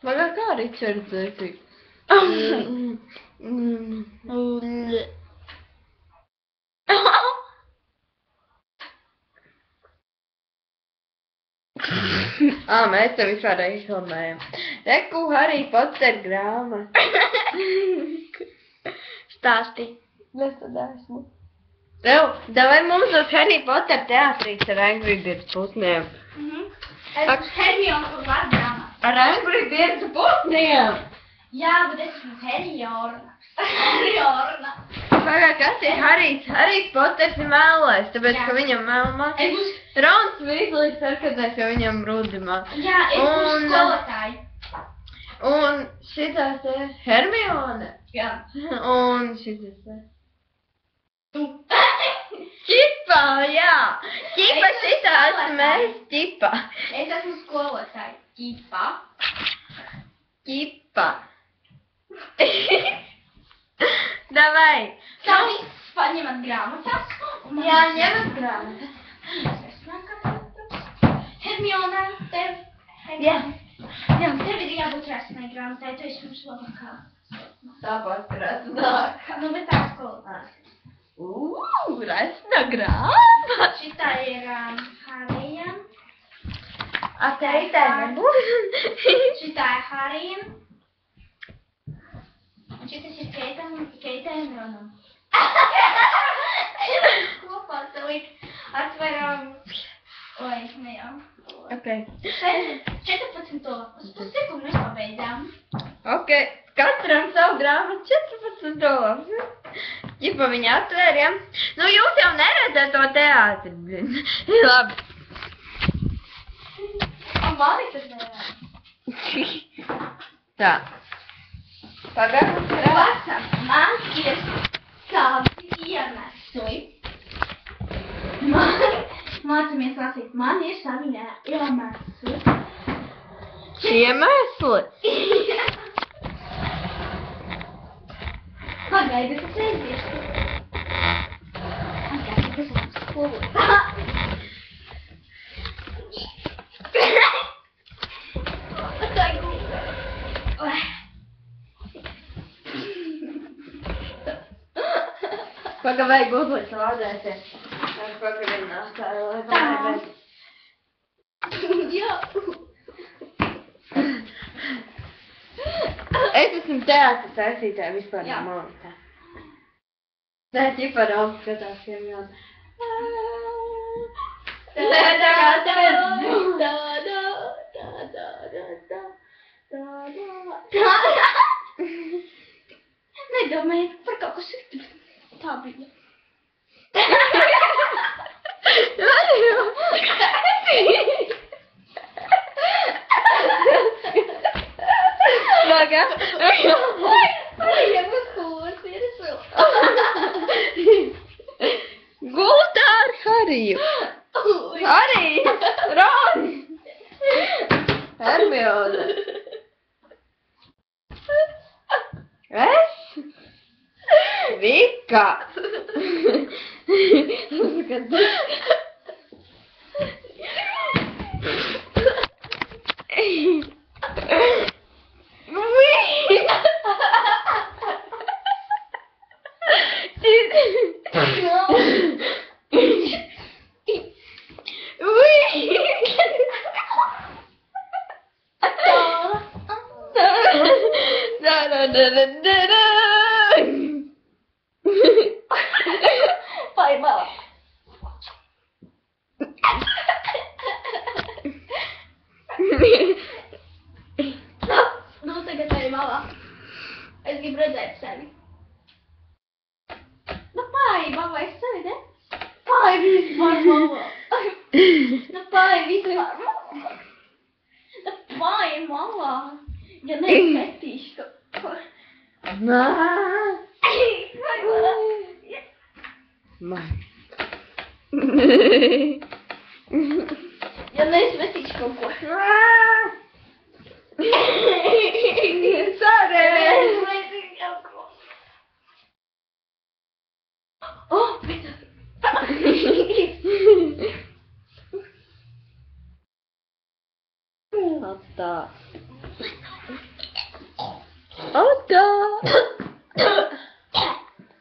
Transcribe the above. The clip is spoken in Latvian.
Pagā kā Ričards esi? Mēs tev vispār reklamējam. Reku Harry Potter grāmatu. Stāsti. Es tad esmu. Tev, davai mums uz Harry Potter teātrīs ar Angry Birds putniem. Es esmu Hermiona un Vardāma. Ar Angry Birds putniem? Jā, bet es esmu Hermiona. Hermiona. Pagā, kas ir Harrys? Harrys Potters ir mēlēs, tāpēc, ka viņam mēlmā. Rons Weasley sarkadzēs, ka viņam rudimā. Jā, es būšu skolotāji. Un šitās ir Hermione. Jā. Un šitās ir... Ķipa, jā. Ķipa šitā esmu es, ķipa. Es esmu skolotāji. Ķipa. Ķipa. Davai. Tā viss paņemat grāmatas. Jā, ņemat grāmatas. Hermiona, tev... Jā. Jā, tev ir jābūt rasnai grāmatai, tu esi mums labākā. Tāpat rasnākā. Nu, bet tā skolotāja. Rasna grāmata. Šitā ir Harijam. Teitē nebūs. Šitā ir Harijam. Un šitas ir Keitai un Ronam. Kopā salikt atveram... Oi, ne jau. Ok. 14 lapas. Pusi, kur mēs pabeidzām. Ok. Katram savu grāmatu 14 lapas. Ģipa viņa atvēr, ja? Nu, jūs jau neredzat to teātri. Labi. Un mani tas nevar. Tā. Pagājuši Vecam, man ir tādi iemesli. Mācamies lasīt, man ir savi iemesli. Iemesli? Pagaidi, tas aiziešu. Pagaidi, tas ir skolotāji. Pagā vajag uzlikt lādēties. Ar pakarinās tā, lai pagaidēt. Jā. Es esmu teātris taisītāja vispār no māmitā. Nē, ķipa daudz skatās, Hermione. Nedomājiet par kaut ko sliktu. Tā bija. Pagā. Ejam uz kursi, ir vēl. Gultā ar Hariju. Hariju! Ron! Hermione. Es? Vika! Vai malā. Nu, tagad vai malā. Es gribu redzēt sevi. Nu, pāri, malā, es sevi, ne? Pāri vispār malā. Nu, pāri vispār malā. Nu, pāri malā. Ja ne, metīšu. Nā. Vai malā. Man. Ja ne, es metīšu kaut ko. Sorry. Es metīšu kaut ko. Oh, bet... Atstā.